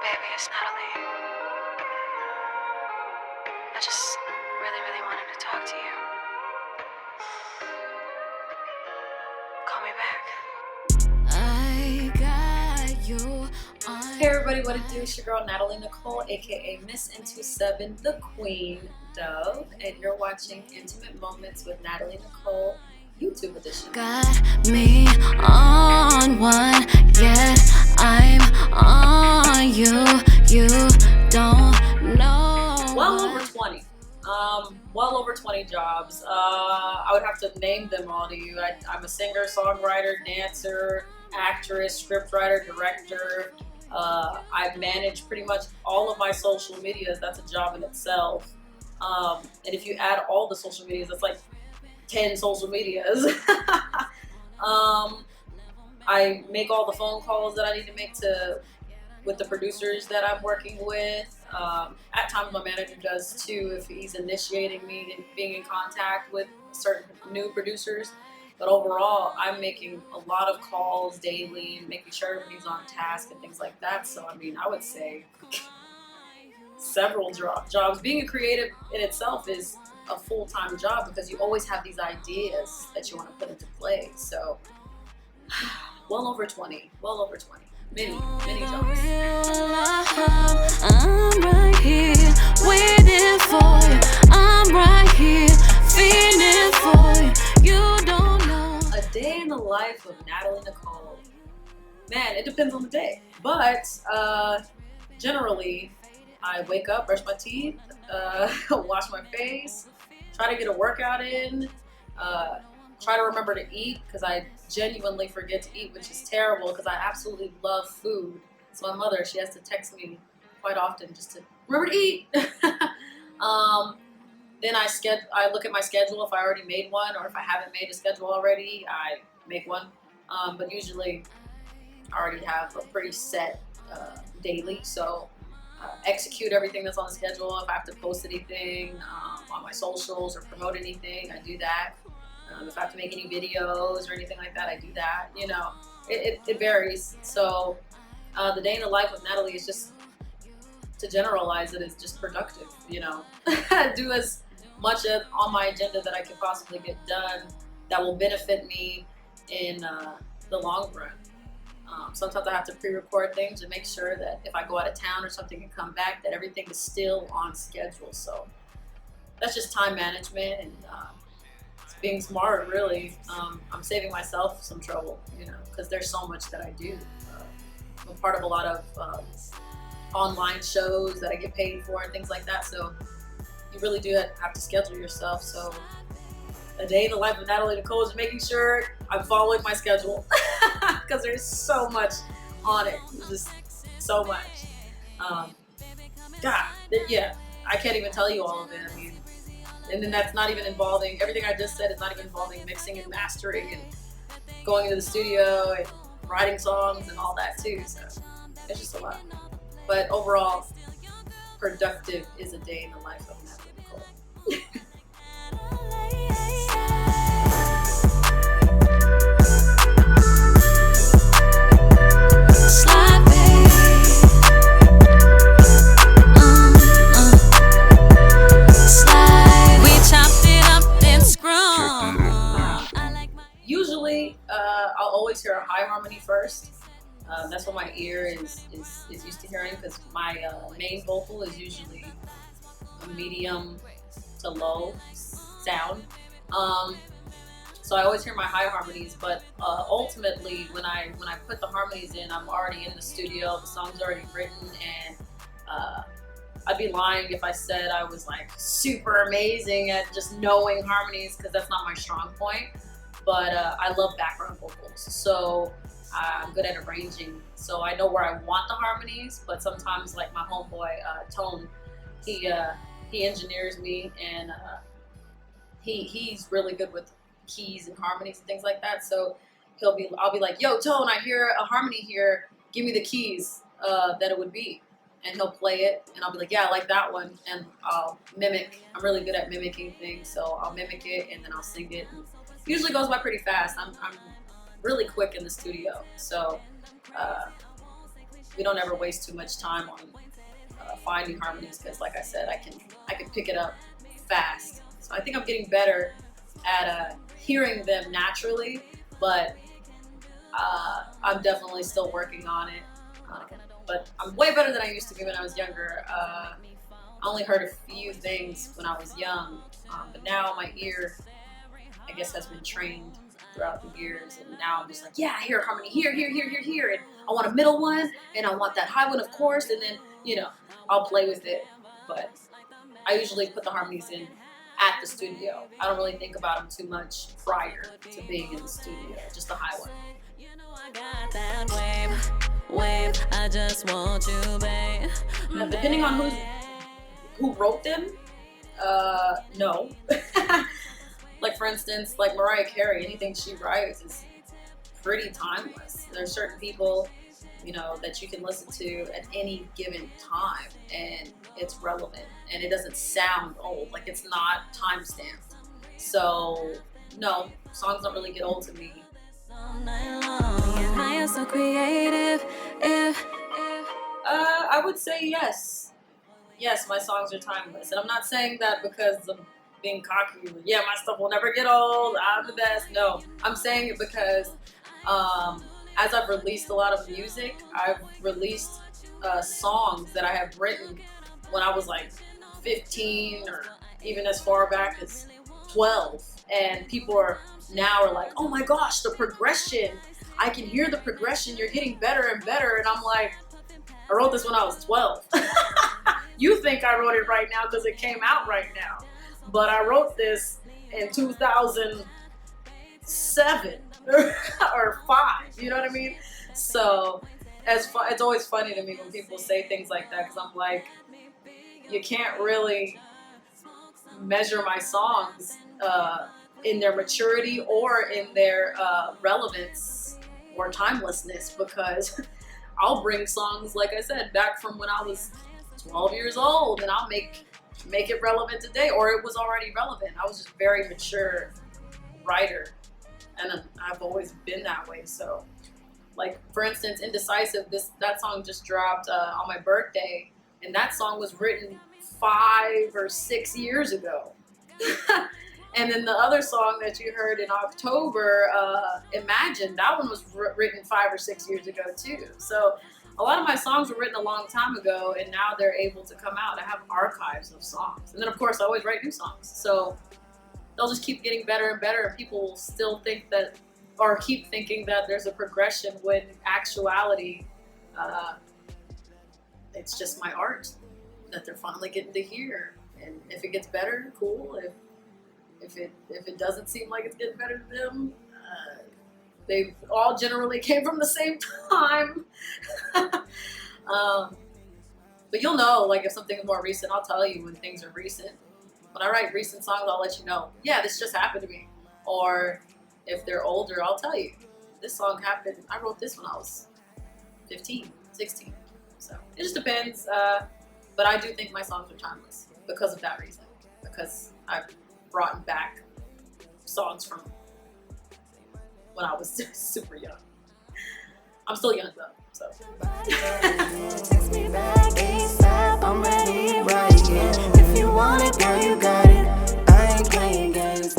Baby, it's Natalie. I just really wanted to talk to you. Call me back. I got you on. Hey everybody, what it do? It's your girl Natalie Nicole, aka Miss N27, the Queen Dove, and you're watching Intimate Moments with Natalie Nicole, YouTube edition. Got me on one, yet I'm on you. You don't know. Well over 20. Well over 20 jobs. I would have to name them all to you. I'm a singer, songwriter, dancer, actress, scriptwriter, director. I manage pretty much all of my social medias. That's a job in itself. And if you add all the social medias, that's like 10 social medias. I make all the phone calls that I need to make with the producers that I'm working with. At times my manager does too, if he's initiating me and being in contact with certain new producers. But overall, I'm making a lot of calls daily and making sure everybody's on task and things like that. So, I mean, I would say several jobs. Being a creative in itself is a full-time job because you always have these ideas that you want to put into play. So, well over 20. Many jobs. I'm right here, waiting for you. I'm right here, feeling for you. You don't know. A day in the life of Natalie Nicole. Man, it depends on the day. But generally, I wake up, brush my teeth, wash my face, try to get a workout in, try to remember to eat because I genuinely forget to eat, which is terrible because I absolutely love food. So my mother, she has to text me quite often just to remember to eat. Then I look at my schedule if I already made one, or if I haven't made a schedule already, I make one. But usually I already have a pretty set daily, so execute everything that's on the schedule. If I have to post anything on my socials or promote anything, I do that. If I have to make any videos or anything like that, I do that. You know, it varies. So the day in the life of Natalie is just, to generalize it, is just productive. You know, do as much on my agenda that I can possibly get done that will benefit me in the long run. Sometimes I have to pre-record things to make sure that if I go out of town or something and come back, that everything is still on schedule. So that's just time management and being smart, really. I'm saving myself some trouble, you know, because there's so much that I do. I'm a part of a lot of online shows that I get paid for and things like that. So you really do have to schedule yourself. So a day in the life of Natalie Nicole is making sure I'm following my schedule because there's so much on it. Just so much. God, yeah, I can't even tell you all of it. I mean, and then that's not even involving, everything I just said is not even involving mixing and mastering and going into the studio and writing songs and all that too. So it's just a lot. But overall, productive is a day in the life of Natalie Nicole. Usually, I'll always hear a high harmony first. That's what my ear is used to hearing, because my main vocal is usually a medium to low sound. So I always hear my high harmonies, but ultimately when I put the harmonies in, I'm already in the studio, the song's already written, and I'd be lying if I said I was like super amazing at just knowing harmonies, because that's not my strong point. But I love background vocals, so I'm good at arranging. So I know where I want the harmonies, but sometimes, like my homeboy Tone, he engineers me, and he's really good with keys and harmonies and things like that. So I'll be like, yo, Tone, I hear a harmony here. Give me the keys that it would be. And he'll play it, and I'll be like, yeah, I like that one. And I'll mimic. I'm really good at mimicking things, so I'll mimic it, and then I'll sing it. And it usually goes by pretty fast. I'm really quick in the studio. So we don't ever waste too much time on finding harmonies, because like I said, I can pick it up fast. So I think I'm getting better at hearing them naturally, but I'm definitely still working on it. But I'm way better than I used to be when I was younger. I only heard a few things when I was young, but now my ear, I guess, has been trained throughout the years, and now I'm just like, yeah, I hear harmony here, here, here, here, here, and I want a middle one, and I want that high one, of course, and then, you know, I'll play with it. But I usually put the harmonies in at the studio. I don't really think about them too much prior to being in the studio, just the high one. I got that wave, I just want you, babe. Now, depending on who wrote them, no. Like, for instance, like Mariah Carey, anything she writes is pretty timeless. There's certain people, you know, that you can listen to at any given time, and it's relevant, and it doesn't sound old. Like, it's not time-stamped. So, no, songs don't really get old to me. I am so creative. I would say yes. Yes, my songs are timeless. And I'm not saying that because I'm being cocky. Yeah, my stuff will never get old. I'm the best. No, I'm saying it because as I've released a lot of music, I've released songs that I have written when I was like 15 or even as far back as 12. And people are like, oh my gosh, the progression. I can hear the progression. You're getting better and better. And I'm like, I wrote this when I was 12. You think I wrote it right now because it came out right now. But I wrote this in 2007 or 5. You know what I mean? So it's always funny to me when people say things like that, because I'm like, you can't really measure my songs in their maturity or in their relevance or timelessness, because I'll bring songs, like I said, back from when I was 12 years old, and I'll make it relevant today, or it was already relevant. I was just a very mature writer, and I've always been that way. So, like, for instance, Indecisive, that song just dropped on my birthday, and that song was written 5 or 6 years ago. And then the other song that you heard in October, Imagine, that one was written 5 or 6 years ago too. So a lot of my songs were written a long time ago, and now they're able to come out. I have archives of songs. And then, of course, I always write new songs. So they'll just keep getting better and better, and people will still think that, or keep thinking that there's a progression, when in actuality, it's just my art that they're finally getting to hear. And if it gets better, cool. If it doesn't seem like it's getting better to them, they all generally came from the same time. But you'll know, like, if something is more recent, I'll tell you when things are recent. When I write recent songs, I'll let you know, yeah, this just happened to me. Or if they're older, I'll tell you, this song happened, I wrote this when I was 15, 16. So it just depends. But I do think my songs are timeless because of that reason. Because I've brought back songs from when I was super young. I'm still young though, so. Text me back ASAP, I'm ready right again. If you want it, girl, you got it. I ain't playing games.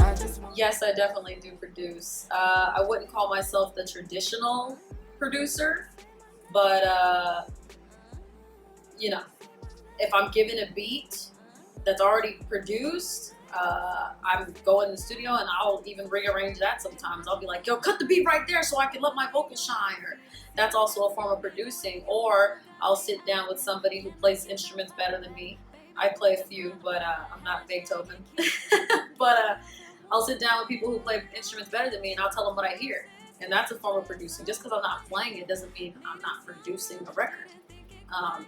Yes, I definitely do produce. I wouldn't call myself the traditional producer, but you know, if I'm given a beat that's already produced, I'm going to the studio and I'll even rearrange that sometimes. I'll be like, yo, cut the beat right there so I can let my vocals shine. Or that's also a form of producing. Or I'll sit down with somebody who plays instruments better than me. I play a few, but I'm not Beethoven. But I'll sit down with people who play instruments better than me, and I'll tell them what I hear. And that's a form of producing. Just because I'm not playing it doesn't mean I'm not producing a record.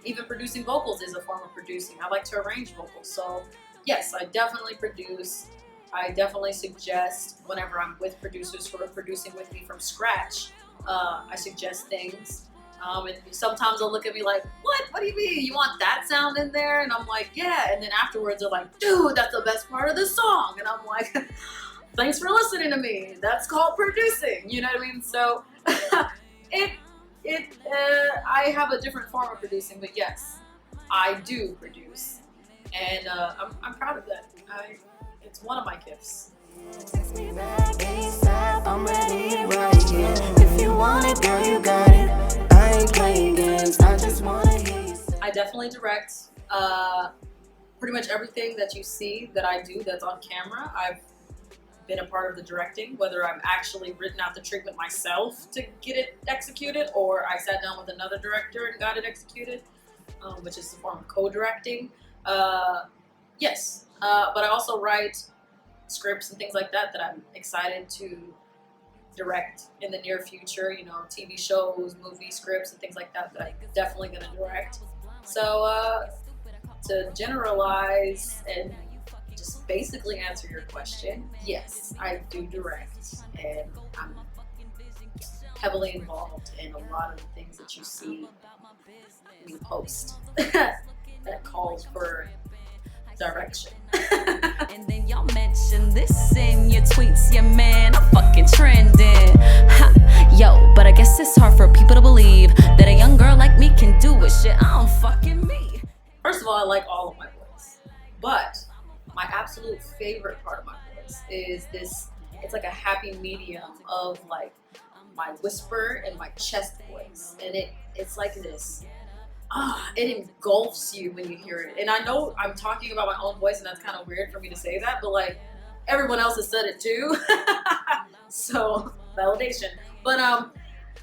Even producing vocals is a form of producing. I like to arrange vocals. So yes, I definitely produce. I definitely suggest, whenever I'm with producers who are producing with me from scratch, I suggest things. And sometimes they'll look at me like, what do you mean? You want that sound in there? And I'm like, yeah. And then afterwards they're like, dude, that's the best part of the song. And I'm like, thanks for listening to me. That's called producing. You know what I mean? So I have a different form of producing, but yes, I do produce, and I'm proud of that. It's one of my gifts. Text me back ASAP, I'm ready right here. If you want it, girl, you got it. I ain't playing games, I just wanna hear you say. I definitely direct. Pretty much everything that you see that I do that's on camera, I've been a part of the directing, whether I've actually written out the treatment myself to get it executed, or I sat down with another director and got it executed, which is a form of co-directing. Yes, but I also write scripts and things like that I'm excited to direct in the near future. You know, TV shows, movie scripts, and things like that I'm definitely going to direct. So to generalize and just basically answer your question, yes, I do direct, and I'm heavily involved in a lot of the things that you see me post that calls for direction. And then y'all mention this in your tweets, yeah man, I'm fucking trending. Ha, yo, but I guess it's hard for people to believe that a young girl like me can do it. Shit, I'm fucking me. First of all, I like all of my voice, but my absolute favorite part of my voice is this. It's like a happy medium of like my whisper and my chest voice, and it's like this. It engulfs you when you hear it. And I know I'm talking about my own voice, and that's kind of weird for me to say that, but like everyone else has said it too. So validation. But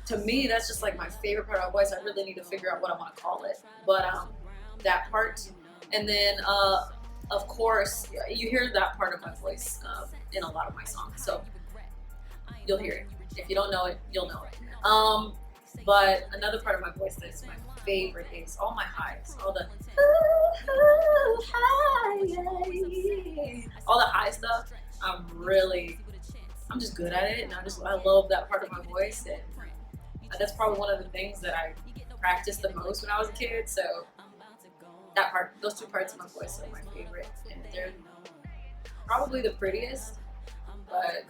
to me, that's just like my favorite part of my voice. I really need to figure out what I want to call it. But that part, and then of course you hear that part of my voice in a lot of my songs, so you'll hear it. If you don't know it, you'll know it. But another part of my voice that's my favorite is all my highs, all the high stuff. I'm just good at it, and I love that part of my voice, and that's probably one of the things that I practiced the most when I was a kid. So that part, those two parts of my voice are my favorite, and they're probably the prettiest. But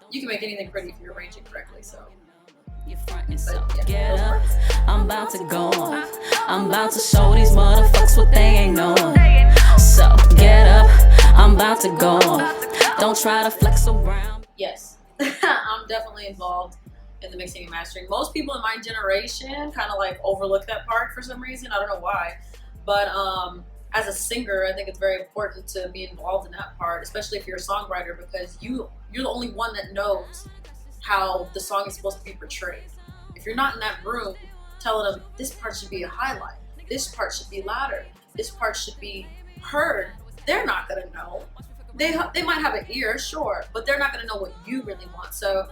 you can make anything pretty if you arrange it correctly. So. You're frontin', so get up. I'm about to go on. I'm about to show these motherfuckers what they ain't knowing. So get up. I'm about to go on. Don't try to flex around. Yes, I'm definitely involved in the mixing and mastering. Most people in my generation kind of like overlook that part for some reason. I don't know why, but as a singer, I think it's very important to be involved in that part, especially if you're a songwriter, because you're the only one that knows how the song is supposed to be portrayed. If you're not in that room telling them this part should be a highlight, this part should be louder, this part should be heard, they're not gonna know. They might have an ear, sure, but they're not gonna know what you really want. So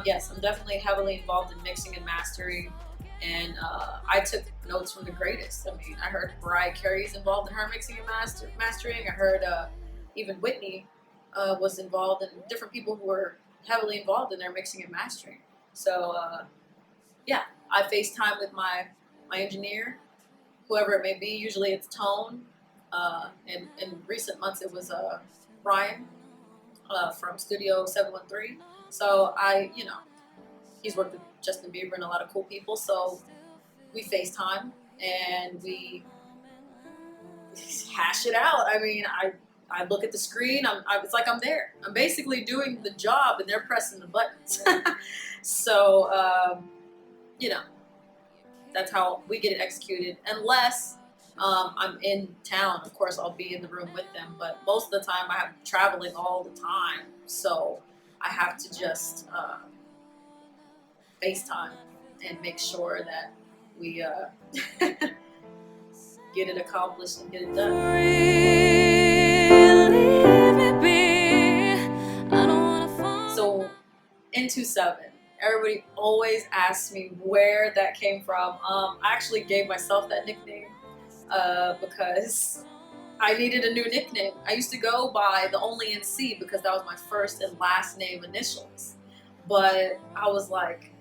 yes, I'm definitely heavily involved in mixing and mastering, and I took notes from the greatest. I mean, I heard Mariah Carey's involved in her mixing and mastering. I heard even Whitney was involved, and different people who were heavily involved in their mixing and mastering. So yeah, I FaceTime with my engineer, whoever it may be. Usually it's Tone. And in recent months it was Brian from Studio 713. So he's worked with Justin Bieber and a lot of cool people. So we FaceTime and we hash it out. I mean, I look at the screen. It's like I'm there. I'm basically doing the job, and they're pressing the buttons. So, that's how we get it executed. Unless I'm in town, of course, I'll be in the room with them. But most of the time, I'm traveling all the time, so I have to just FaceTime and make sure that we get it accomplished and get it done. So, Into 7. Everybody always asks me where that came from. I actually gave myself that nickname because I needed a new nickname. I used to go by the only NC because that was my first and last name initials. But I was like,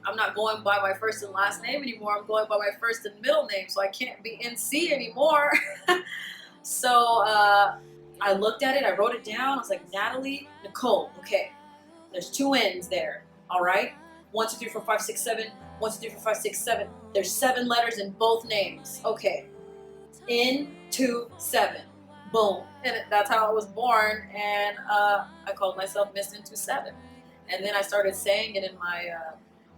I'm not going by my first and last name anymore. I'm going by my first and middle name, so I can't be NC anymore. So I looked at it, I wrote it down. I was like, Natalie Nicole. Okay, there's 2 N's there. All right. 1, 2, 3, 4, 5, 6, 7. 1, 2, 3, 4, 5, 6, 7. There's 7 letters in both names. Okay. Into 7. Boom. And that's how I was born. And I called myself Miss Into 7. And then I started saying it in my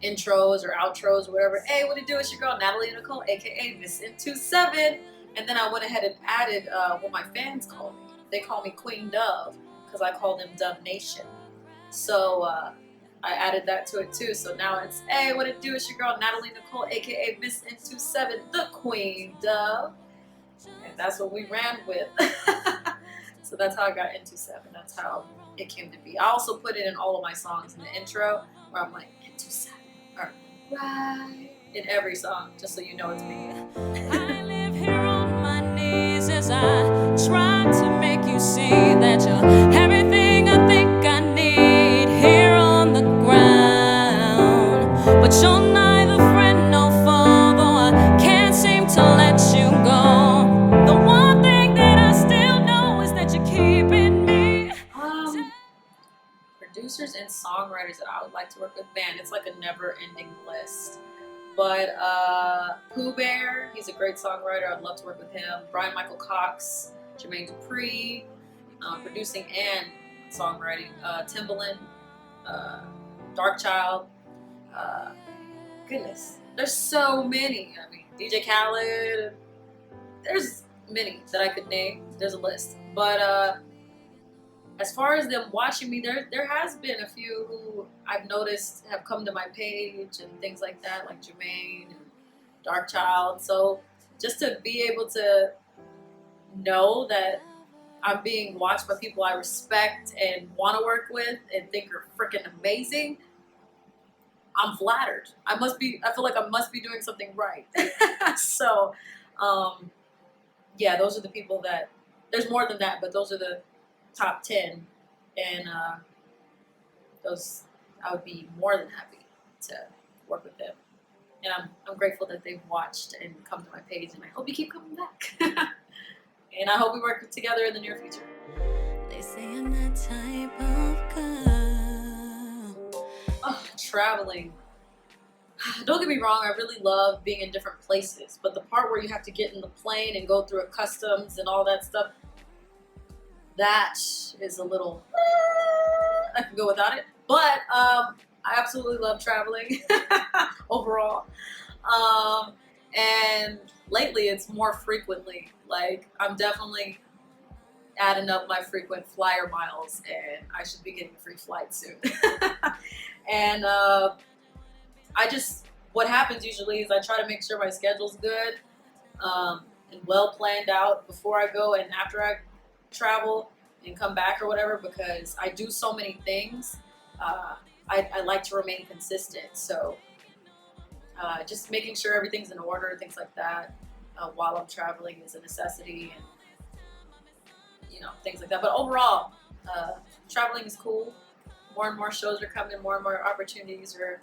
intros or outros or whatever. Hey, what it do? It's your girl Natalie Nicole, aka Miss Into 7. And then I went ahead and added what my fans call me. They call me Queen Dove because I call them Dove Nation. So I added that to it too. So now it's, hey, what it do? It's your girl Natalie Nicole, aka Miss Into 7, the Queen Dove. And that's what we ran with. So that's how I got Into 7. That's how it came to be. I also put it in all of my songs in the intro where I'm like, Into 7. Or right. In every song, just so you know it's me. I live here on my knees as I try to make you see that you're everything I think I need here on the ground. But you're neither friend nor foe, though I can't seem to let you go. The one thing that I still know is that you're keeping me. Producers and songwriters that I would like to work with, man, it's like a never-ending list. But Pooh Bear, he's a great songwriter. I'd love to work with him. Brian Michael Cox, Jermaine Dupri, producing and songwriting. Timbaland, Darkchild. Goodness, there's so many. I mean, DJ Khaled. There's many that I could name. There's a list. But as far as them watching me, there has been a few who I've noticed have come to my page and things like that, like Jermaine and Darkchild. So just to be able to know that I'm being watched by people I respect and want to work with and think are freaking amazing, I'm flattered. I feel like I must be doing something right. So, yeah, those are the people that, there's more than that, but those are the top 10, and those, I would be more than happy to work with them. And I'm grateful that they've watched and come to my page, and I hope you keep coming back. And I hope we work together in the near future. They say I'm that type of girl. Oh, traveling. Don't get me wrong, I really love being in different places, but the part where you have to get in the plane and go through a customs and all that stuff, that is a little, I can go without it. But I absolutely love traveling overall. And lately it's more frequently. Like, I'm definitely adding up my frequent flyer miles, and I should be getting a free flight soon. And what happens usually is I try to make sure my schedule's good and well planned out before I go and after I travel and come back or whatever, because I do so many things. I like to remain consistent, so just making sure everything's in order, things like that, while I'm traveling is a necessity, and things like that. But overall, traveling is cool. More and more shows are coming, more and more opportunities are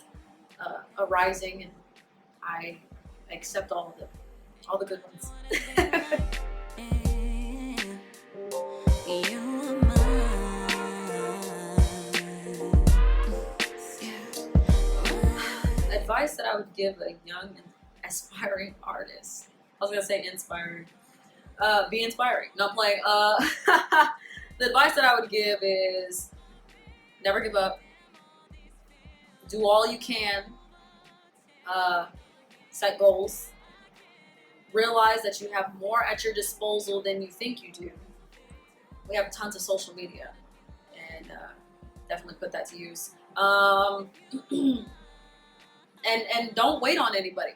arising, and I accept all the good ones. Advice that I would give a young and aspiring artist. I was gonna say inspiring. Be inspiring. No, I'm playing. The advice that I would give is never give up. Do all you can. Set goals. Realize that you have more at your disposal than you think you do. We have tons of social media, and definitely put that to use. And don't wait on anybody.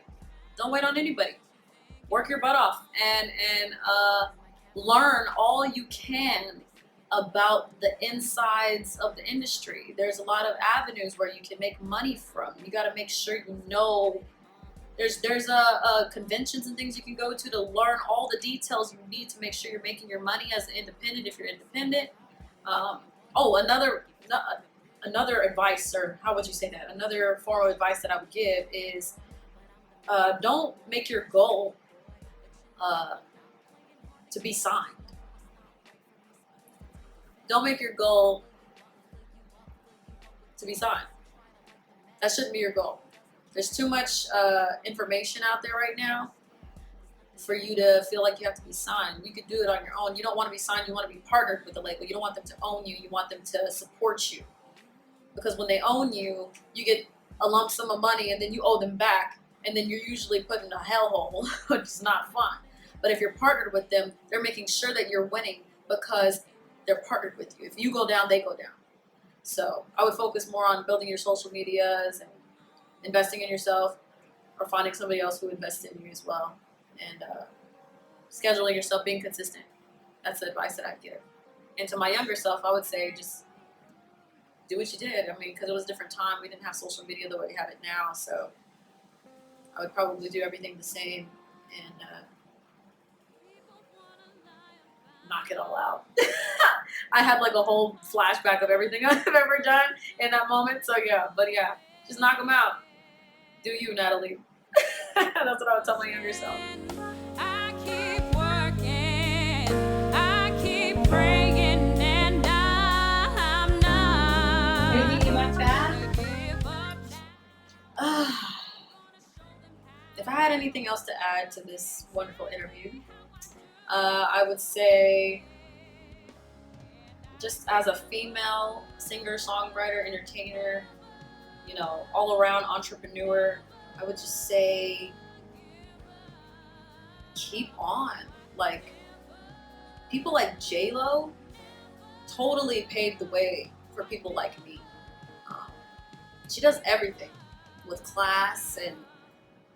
Don't wait on anybody. Work your butt off and learn all you can about the insides of the industry. There's a lot of avenues where you can make money from. You got to make sure you know. There's conventions and things you can go to learn all the details you need to make sure you're making your money as an independent if you're independent. Another advice, or how would you say that? Another form of advice that I would give is don't make your goal to be signed. Don't make your goal to be signed. That shouldn't be your goal. There's too much information out there right now for you to feel like you have to be signed. You could do it on your own. You don't want to be signed. You want to be partnered with the label. You don't want them to own you. You want them to support you. Because when they own you, you get a lump sum of money and then you owe them back. And then you're usually put in a hellhole, which is not fun. But if you're partnered with them, they're making sure that you're winning because they're partnered with you. If you go down, they go down. So I would focus more on building your social medias and investing in yourself, or finding somebody else who invests in you as well. And scheduling yourself, being consistent. That's the advice that I'd give. And to my younger self, I would say just do what you did. I mean, because it was a different time. We didn't have social media the way we have it now. So I would probably do everything the same and knock it all out. I had like a whole flashback of everything I've ever done in that moment. So yeah, but yeah, just knock them out. Do you, Natalie? That's what I would tell my younger self. I keep working, I keep praying, and I'm not. Anything you'd like to add? If I had anything else to add to this wonderful interview, I would say, just as a female singer, songwriter, entertainer, you know, all around entrepreneur, I would just say, keep on. Like, people like J-Lo totally paved the way for people like me. She does everything with class and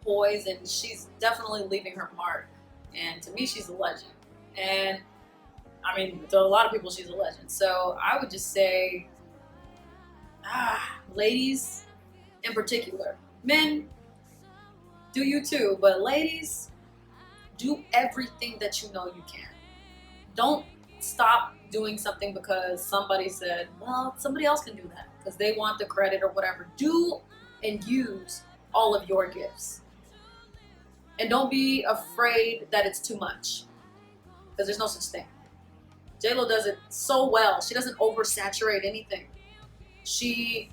poise, and she's definitely leaving her mark. And to me, she's a legend. And I mean, to a lot of people, she's a legend. So I would just say, ladies in particular, men, do you too, but ladies, do everything that you know you can. Don't stop doing something because somebody said, well, somebody else can do that because they want the credit or whatever. Do and use all of your gifts. And don't be afraid that it's too much, because there's no such thing. J-Lo does it so well. She doesn't oversaturate anything. She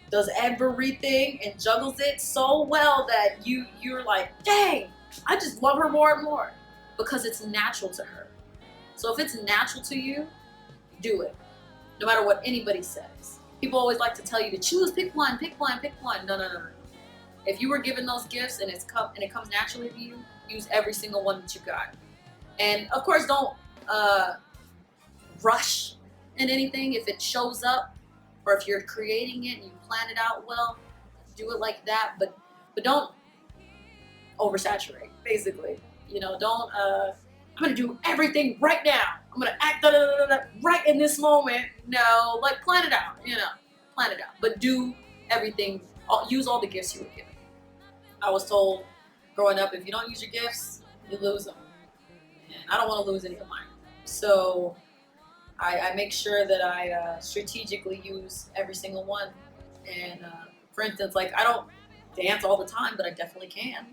does everything and juggles it so well that you're like, dang, I just love her more and more, because it's natural to her. So if it's natural to you, do it, no matter what anybody says. People always like to tell you to choose, pick one, pick one, pick one. No. If you were given those gifts and it comes naturally to you, use every single one that you got. And of course, don't rush in anything. If it shows up, or if you're creating it and you plan it out well, do it like that. But don't oversaturate. Basically, you know, don't. I'm gonna do everything right now. I'm gonna act right in this moment. No, like plan it out. You know, plan it out. But do everything. Use all the gifts you were given. I was told growing up, if you don't use your gifts, you lose them. And I don't want to lose any of mine. So I make sure that I strategically use every single one. And for instance, like, I don't dance all the time, but I definitely can.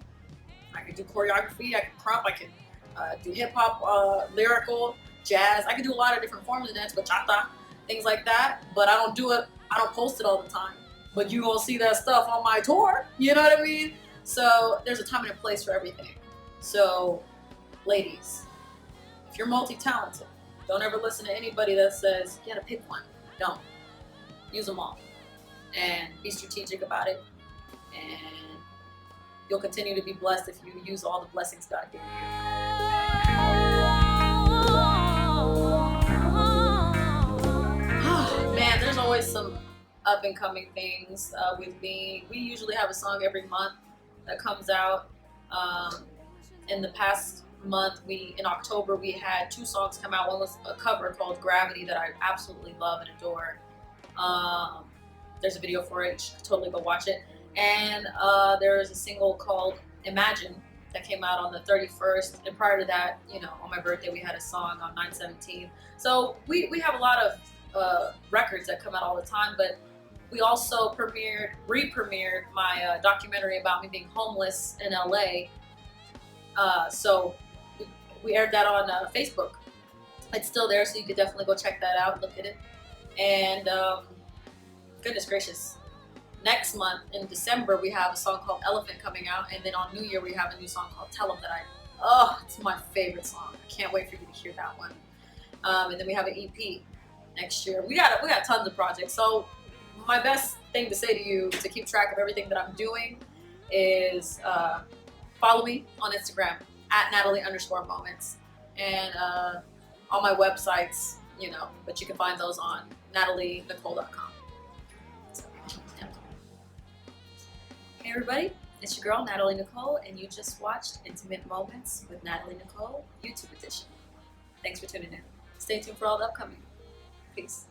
I can do choreography, I can crump, I can do hip hop, lyrical, jazz. I can do a lot of different forms of dance, bachata, things like that. But I don't do it, I don't post it all the time. But you gonna see that stuff on my tour, you know what I mean? So there's a time and a place for everything. So ladies, if you're multi-talented, don't ever listen to anybody that says you gotta pick one. Don't. Use them all. And be strategic about it. And you'll continue to be blessed if you use all the blessings God gave you. Man, there's always some up and coming things with me. We usually have a song every month that comes out. In the past month, in October, we had 2 songs come out. One was a cover called Gravity that I absolutely love and adore. There's a video for it. You should totally go watch it. And there is a single called Imagine that came out on the 31st. And prior to that, you know, on my birthday, we had a song on 9/17. So we have a lot of records that come out all the time, but we also re-premiered my documentary about me being homeless in LA. So we aired that on Facebook. It's still there, so you could definitely go check that out, look at it. And goodness gracious, next month in December, we have a song called Elephant coming out. And then on New Year, we have a new song called Tell 'Em that it's my favorite song. I can't wait for you to hear that one. And then we have an EP next year. We got tons of projects. So my best thing to say to you to keep track of everything that I'm doing is follow me on Instagram at Natalie_moments, and on my websites, but you can find those on NATALIENICHOLE.com. So, yeah. Hey everybody, it's your girl Natalie Nicole, and you just watched Intimate Moments with Natalie Nicole, YouTube edition. Thanks for tuning in. Stay tuned for all the upcoming. Peace.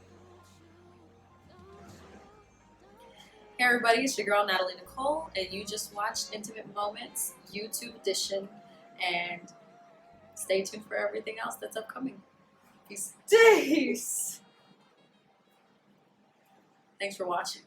Hey everybody, it's your girl Natalie Nicole, and you just watched Intimate Moments, YouTube edition, and stay tuned for everything else that's upcoming. Peace. Thanks for watching.